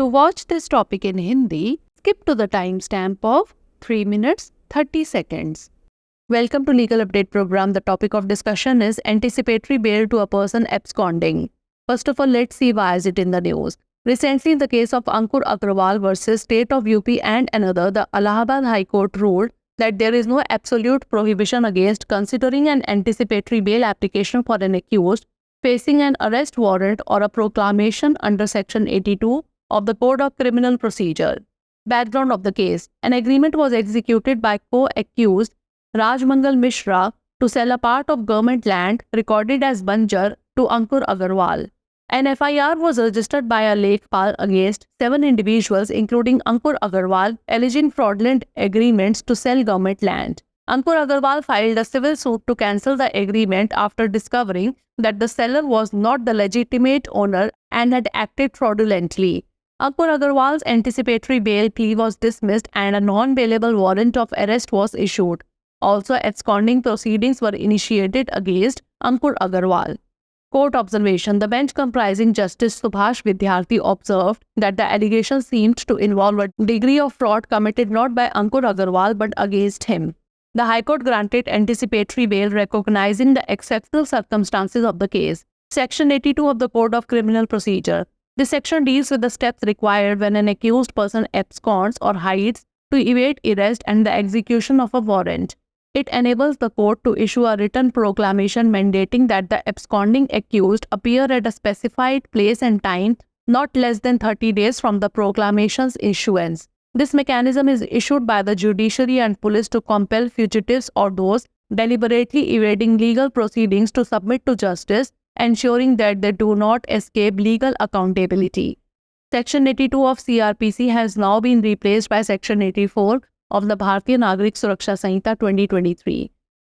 To watch this topic in Hindi, skip to the timestamp of 3 minutes 30 seconds. Welcome to Legal Update Program. The topic of discussion is anticipatory bail to a person absconding. First of all, let's see why is it in the news. Recently, in the case of Ankur Agrawal versus State of UP and another, the Allahabad High Court ruled that there is no absolute prohibition against considering an anticipatory bail application for an accused facing an arrest warrant or a proclamation under Section 82 of the Code of Criminal Procedure. Background of the case: an agreement was executed by co-accused Rajmangal Mishra to sell a part of government land recorded as Banjar to Ankur Agrawal. An FIR was registered by a Lekpal against 7 individuals including Ankur Agrawal alleging fraudulent agreements to sell government land. Ankur Agrawal filed a civil suit to cancel the agreement after discovering that the seller was not the legitimate owner and had acted fraudulently. Ankur Agrawal's anticipatory bail plea was dismissed and a non-bailable warrant of arrest was issued. Also, absconding proceedings were initiated against Ankur Agrawal. Court observation: the bench comprising Justice Subhash Vidyarthi observed that the allegation seemed to involve a degree of fraud committed not by Ankur Agrawal but against him. The High Court granted anticipatory bail recognizing the exceptional circumstances of the case. Section 82 of the Code of Criminal Procedure. This section deals with the steps required when an accused person absconds or hides to evade arrest and the execution of a warrant. It enables the court to issue a written proclamation mandating that the absconding accused appear at a specified place and time not less than 30 days from the proclamation's issuance. This mechanism is issued by the judiciary and police to compel fugitives or those deliberately evading legal proceedings to submit to justice, ensuring that they do not escape legal accountability. Section 82 of CRPC has now been replaced by Section 84 of the Bharatiya Nagrik Suraksha Sanhita 2023.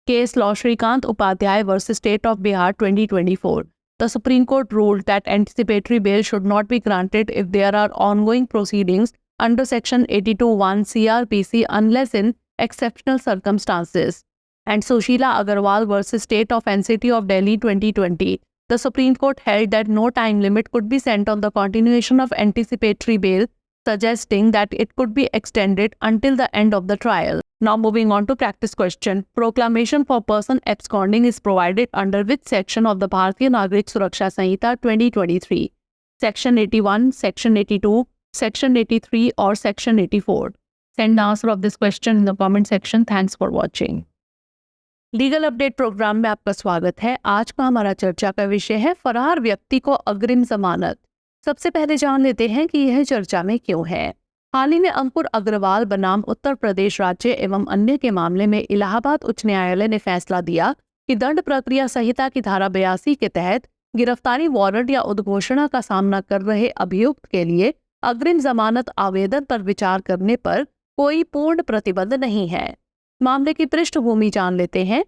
Case Law Shrikant Upadhyay versus State of Bihar 2024. The Supreme Court ruled that anticipatory bail should not be granted if there are ongoing proceedings under Section 82(1) CRPC unless in exceptional circumstances. And Sushila Agarwal versus State of NCT of Delhi 2020. The Supreme Court held that no time limit could be set on the continuation of anticipatory bail, suggesting that it could be extended until the end of the trial. Now moving on to practice question. Proclamation for person absconding is provided under which section of the Bharatiya Nagrik Suraksha Sanhita 2023? Section 81, Section 82, Section 83 or Section 84? Send the answer of this question in the comment section. Thanks for watching. Legal update program में आपका स्वागत है। आज का हमारा चर्चा का विषय है फरार व्यक्ति को अग्रिम जमानत। सबसे पहले जान लेते हैं कि यह चर्चा में क्यों है। हाल ही में अंकुर अग्रवाल बनाम उत्तर प्रदेश राज्य एवं अन्य के मामले में इलाहाबाद उच्च न्यायालय ने फैसला दिया कि दंड प्रक्रिया संहिता की धारा 82 के तहत गिरफ्तारी वारंट या उद्घोषणा का सामना कर रहे अभियुक्त के लिए अग्रिम जमानत आवेदन पर विचार करने पर कोई पूर्ण प्रतिबंध नहीं है। मामले की पृष्ठभूमि जान लेते हैं।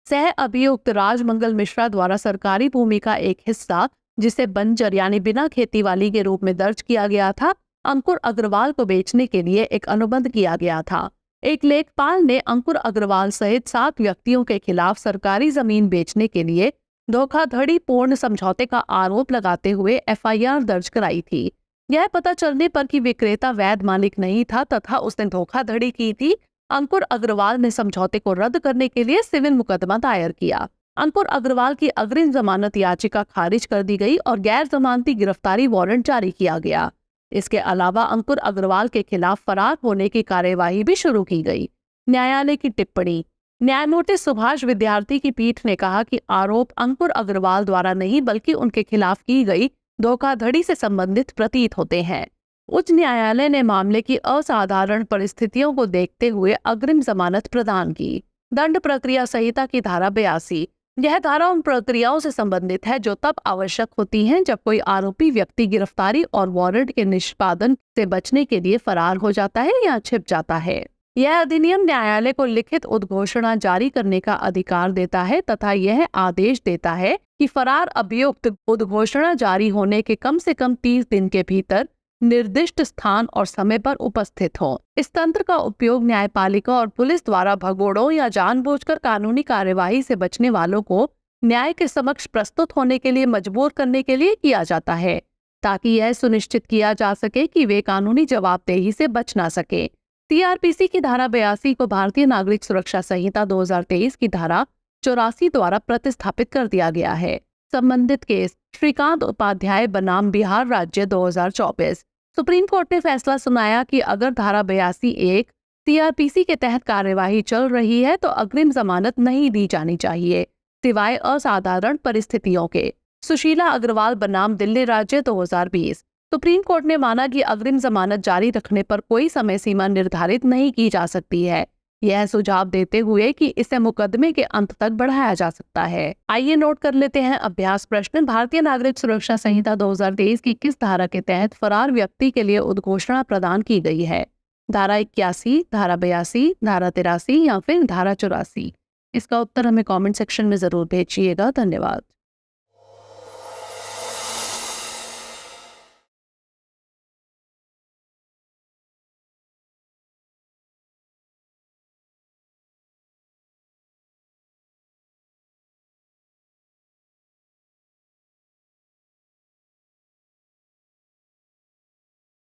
सह अभियुक्त राजमंगल मिश्रा द्वारा सरकारी भूमि का एक हिस्सा जिसे बंजर यानी बिना खेती वाली के रूप में दर्ज किया गया था, अंकुर अग्रवाल को बेचने के लिए एक अनुबंध किया गया था। एक लेखपाल ने अंकुर अग्रवाल सहित 7 व्यक्तियों के खिलाफ सरकारी जमीन बेचने के लिए धोखाधड़ी पूर्ण समझौते का आरोप लगाते हुए FIR दर्ज कराई थी। यह पता चलने पर कि विक्रेता वैध मालिक नहीं था तथा उसने धोखाधड़ी की थी, अंकुर अग्रवाल ने समझौते को रद्द करने के लिए सिविल मुकदमा दायर किया। अंकुर अग्रवाल की अग्रिम जमानत याचिका खारिज कर दी गई और गैर जमानती गिरफ्तारी वारंट जारी किया गया। इसके अलावा अंकुर अग्रवाल के खिलाफ फरार होने की कार्यवाही भी शुरू की गई। न्यायालय की टिप्पणी। न्यायमूर्ति सुभाष विद्यार्थी की पीठ ने कहा कि आरोप अंकुर अग्रवाल द्वारा नहीं बल्कि उनके खिलाफ की गई धोखाधड़ी से संबंधित प्रतीत होते हैं। उच्च न्यायालय ने मामले की असाधारण परिस्थितियों को देखते हुए अग्रिम जमानत प्रदान की। दंड प्रक्रिया संहिता की धारा 82। यह धारा उन प्रक्रियाओं से संबंधित है जो तब आवश्यक होती हैं जब कोई आरोपी व्यक्ति गिरफ्तारी और वारंट के निष्पादन से बचने के लिए फरार हो जाता है या छिप जाता है। यह अधिनियम न्यायालय को लिखित उद्घोषणा जारी करने का अधिकार देता है तथा यह आदेश देता है कि फरार अभियुक्त उद्घोषणा जारी होने के कम से कम 30 दिन के भीतर निर्दिष्ट स्थान और समय पर उपस्थित हो। इस तंत्र का उपयोग न्यायपालिका और पुलिस द्वारा भगोड़ों या जानबूझकर कानूनी कार्यवाही से बचने वालों को न्याय के समक्ष प्रस्तुत होने के लिए मजबूर करने के लिए किया जाता है। ताकि यह सुनिश्चित किया जा सके कि वे कानूनी जवाबदेही से बच ना सके। सीआरपीसी की धारा 82 को भारतीय नागरिक सुरक्षा संहिता 2023 की धारा 84 द्वारा प्रतिस्थापित कर दिया गया है। संबंधित केस श्रीकांत उपाध्याय बनाम बिहार राज्य 2024। सुप्रीम कोर्ट ने फैसला सुनाया कि अगर धारा 82(1) सीआरपीसी के तहत कार्यवाही चल रही है तो अग्रिम जमानत नहीं दी जानी चाहिए, सिवाय असाधारण परिस्थितियों के। सुशीला अग्रवाल बनाम दिल्ली राज्य 2020। सुप्रीम कोर्ट ने माना कि अग्रिम जमानत जारी रखने पर कोई समय सीमा निर्धारित नहीं की जा सकती है, यह सुझाव देते हुए कि इसे मुकदमे के अंत तक बढ़ाया जा सकता है। आइए नोट कर लेते हैं अभ्यास प्रश्न। भारतीय नागरिक सुरक्षा संहिता 2023 की किस धारा के तहत फरार व्यक्ति के लिए उद्घोषणा प्रदान की गई है? धारा 81, धारा 82, धारा 83 या फिर धारा 84? इसका उत्तर हमें कमेंट सेक्शन में जरूर भेजिएगा। धन्यवाद।